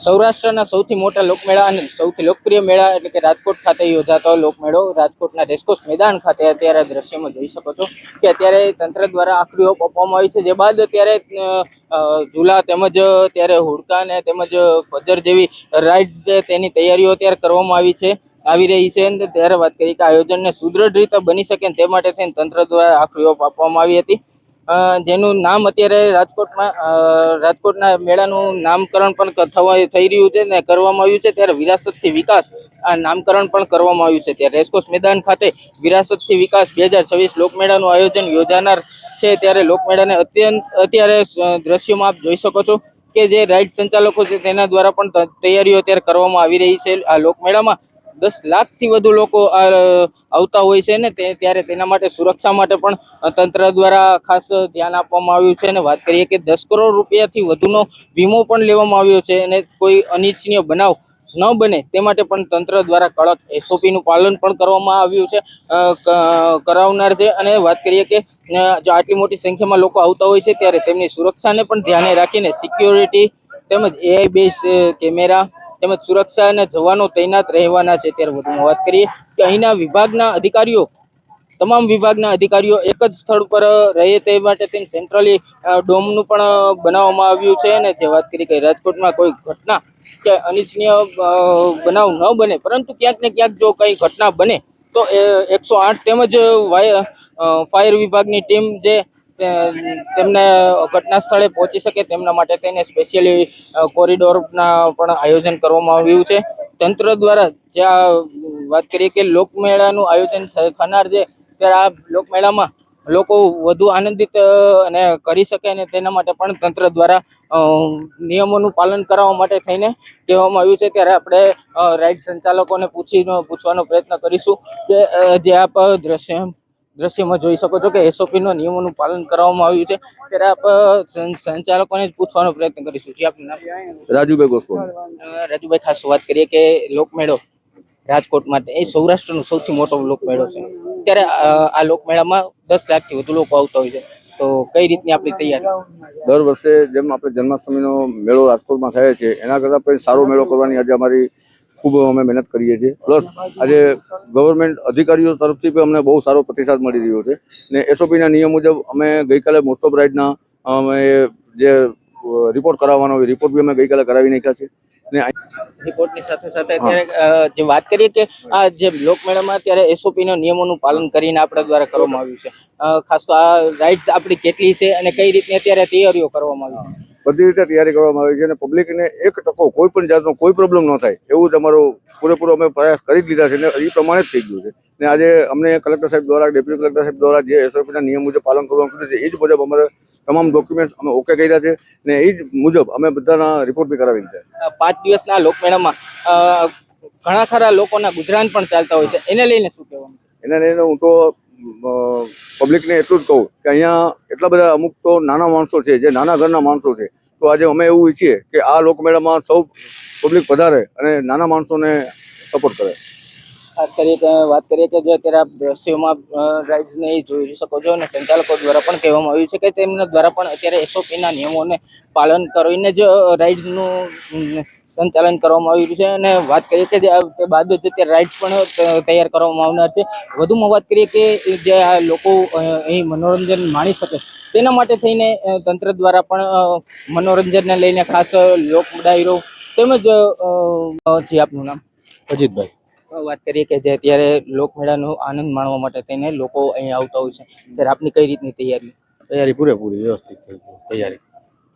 સૌરાષ્ટ્રના સૌથી મોટા લોકમેળા અને સૌથી લોકપ્રિય મેળા એટલે કે રાજકોટ ખાતે યોજાતો લોકમેળો રાજકોટના રેસકોર્સ મેદાન ખાતે અત્યારે દ્રશ્યમાં જોઈ શકો છો કે અત્યારે તંત્ર દ્વારા આખરી ઓપ આપવામાં આવી છે, જે બાદ અત્યારે ઝૂલા તેમજ ત્યારે હુડકા ને તેમજ ફજર જેવી રાઇડ્સ છે તેની તૈયારીઓ અત્યારે કરવામાં આવી રહી છે. અને ત્યારે વાત કરી કે આયોજનને સુદૃઢ રીતે બની શકે તે માટે થઈને તંત્ર દ્વારા આખરી ઓપ આપવામાં આવી હતી, જેનું નામ અત્યારે રાજકોટના મેળાનું નામકરણ પણ થઈ રહ્યું છે ને કરવામાં આવ્યું છે. ત્યારે વિરાસતથી વિકાસ આ નામકરણ પણ કરવામાં આવ્યું છે. ત્યારે રેસકોર્સ મેદાન ખાતે વિરાસતથી વિકાસ 2026 લોકમેળાનું આયોજન યોજાનાર છે. ત્યારે લોકમેળાને અત્યારે દ્રશ્યોમાં આપ જોઈ શકો છો કે જે રાઇડ સંચાલકો છે તેના દ્વારા પણ તૈયારીઓ અત્યારે કરવામાં આવી રહી છે. આ લોકમેળામાં 10 લાખથી વધુ લોકો આવતા હોય છે ને ત્યારે તેના માટે સુરક્ષા માટે પણ તંત્ર દ્વારા ખાસ ધ્યાન આપવામાં આવ્યું છે. અને વાત કરીએ કે 10 કરોડ રૂપિયાથી વધુનો વીમો પણ લેવામાં આવ્યો છે અને કોઈ અનિચ્છનીય બનાવ ન બને તે માટે પણ તંત્ર દ્વારા કડક SOPનું પાલન પણ કરવામાં આવ્યું છે, કરાવનાર છે. અને વાત કરીએ કે જો આટલી મોટી સંખ્યામાં લોકો આવતા હોય છે ત્યારે તેમની સુરક્ષાને પણ ધ્યાને રાખીને સિક્યોરિટી તેમજ AI બેઝ કેમેરા તેમજ સુરક્ષા અને જવાનો તૈનાત રહેવાના છે. ત્યારે વધુમાં વાત કરીએ કે અહીંના તમામ વિભાગના અધિકારીઓ એક જ સ્થળ પર રહે તે માટે તેની સેન્ટ્રલી ડોમનું પણ બનાવવામાં આવ્યું છે. અને જે વાત કરી કે રાજકોટમાં કોઈ ઘટના કે અનિચ્છનીય બનાવ ન બને, પરંતુ ક્યાંક ને ક્યાંક જો કઈ ઘટના બને તો 108 તેમજ ફાયર વિભાગની ટીમ જે તેમને ઘટના સ્થળે પહોંચી શકે તેમના માટે તેને સ્પેશિયલી કોરિડોરના પણ આયોજન કરવામાં આવ્યું છે તંત્ર દ્વારા. જ્યાં વાત કરીએ કે લોકમેળાનું આયોજન થનાર છે ત્યારે આ લોકમેળામાં લોકો વધુ આનંદિત અને કરી શકે અને તેના માટે પણ તંત્ર દ્વારા નિયમોનું પાલન કરાવવા માટે થઈને કહેવામાં આવ્યું છે. ત્યારે આપણે રાઇડ સંચાલકોને પૂછવાનો પ્રયત્ન કરીશું કે જે આપ દ્રશ્યમાં જોઈ શકો છો કે SOPના નિયમોનું પાલન કરવામાં આવ્યું છે. ત્યારે આપ સંચાલકોને જ પૂછવાનો પ્રયત્ન કરીશું. જે આપનું નામ? રાજુભાઈ ગોસ્વામી. રાજુભાઈ, ખાસ વાત કરીએ કે લોકમેળો રાજકોટ માટે એ સૌરાષ્ટ્રનો સૌથી મોટો લોકમેળો છે. ત્યારે આ લોકમેળામાં 10 લાખથી વધુ લોકો આવતા હોય છે, તો કઈ રીતની આપણી તૈયારી? દર વર્ષે જેમ આપણે જન્માષ્ટમીનો મેળો રાજકોટમાં થાય છે એના કરતાં પણ સારો મેળો કરવાની આજે અમારી ખૂબ અમે મહેનત કરીએ છીએ. પ્લસ આજે ગવર્મેન્ટ અધિકારીઓ તરફથી પણ અમને બહુ સારો પ્રતિસાદ મળી રહ્યો છે ને SOPના નિયમ મુજબ અમે ગઈકાલે મોસ્ટ ઓફ રાઇડના અમે જે રિપોર્ટ કરાવવાનો હોય રિપોર્ટ બી અમે ગઈકાલે કરાવી નાખ્યા છે. ને રિપોર્ટની સાથે અત્યારે જે વાત કરીએ કે આ જે લોકમેળામાં અત્યારે SOPના નિયમોનું પાલન કરીને આપણા દ્વારા કરવામાં આવ્યું છે, ખાસ તો આ રાઇડ્સ આપણી કેટલી છે અને કઈ રીતની અત્યારે તૈયારીઓ કરવામાં આવી છે? બધી રીતે તૈયારી કરવામાં આવી છે અને પબ્લિકને 1% કોઈ પણ જાતનો કોઈ પ્રોબ્લેમ ન થાય એવું જ અમારો પૂરેપૂરો અમે પ્રયાસ કરી જ લીધા છે ને એ પ્રમાણે જ થઈ ગયું છે. ને આજે અમને કલેક્ટર સાહેબ દ્વારા ડેપ્યુટી કલેક્ટર સાહેબ દ્વારા જે SOPના નિયમ મુજબ પાલન કરવાનું કીધું છે એ જ મુજબ અમારે તમામ ડોક્યુમેન્ટ્સ અમે ઓકે કર્યા છે ને એ જ મુજબ અમે બધાના રિપોર્ટ બી કરાવી છે. 5 દિવસના લોકમેળામાં ઘણા ખરા લોકોના ગુજરાન પણ ચાલતા હોય છે, એને લઈને શું કહેવાનું? એને લઈને હું તો પબ્લિકને એટલું જ કહું કે અહીંયા એટલા બધા અમુક તો નાના માણસો છે જે નાના ઘરના માણસો છે, તો આજે અમે એવું ઈચ્છીએ કે આ લોકમેળામાં સૌ પબ્લિક પધારે અને નાના માણસોને સપોર્ટ કરે. ખાસ કરીને વાત કરીએ કે જે અત્યારે આપ દ્રશ્યોમાં રાઇડ્સને જોઈ શકો છો અને સંચાલકો દ્વારા પણ કહેવામાં આવ્યું છે કે તેમના દ્વારા પણ અત્યારે SOPના નિયમોને પાલન કરીને જ રાઇડ્સનું સંચાલન કરવામાં આવ્યું છે. અને વાત કરીએ કે તે બાદ જ અત્યારે રાઇડ્સ પણ તૈયાર કરવામાં આવનાર છે. વધુમાં વાત કરીએ કે જે આ લોકો અહીં મનોરંજન માણી શકે તેના માટે થઈને તંત્ર દ્વારા પણ મનોરંજનને લઈને ખાસ લોક ડાયરો તેમજ જે આપનું નામ? અજીતભાઈ. વાત કરીએ કે જે અત્યારે લોકમેળાનો આનંદ માણવા માટે થઈને લોકો અહીં આવતા હોય છે, ત્યારે આપની કઈ રીતની તૈયારી પૂરેપૂરી વ્યવસ્થિત થઈ ગઈ તૈયારી.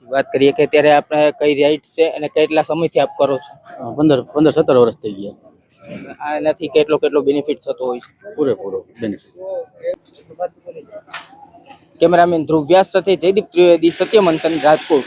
વાત કરીએ કે અત્યારે આપણે કઈ રાઇડ્સ છે અને કેટલા સમયથી આપ કરો છો? 15-17 વર્ષ થઈ ગયા. આનાથી કેટલો બેનિફિટ થતો હોય છે? પૂરેપૂરો બેનિફિટ. કેમેરામેન ધ્રુવ વ્યાસ સાથે જયદીપ ત્રિવેદી, સત્ય મંથન, રાજકોટ.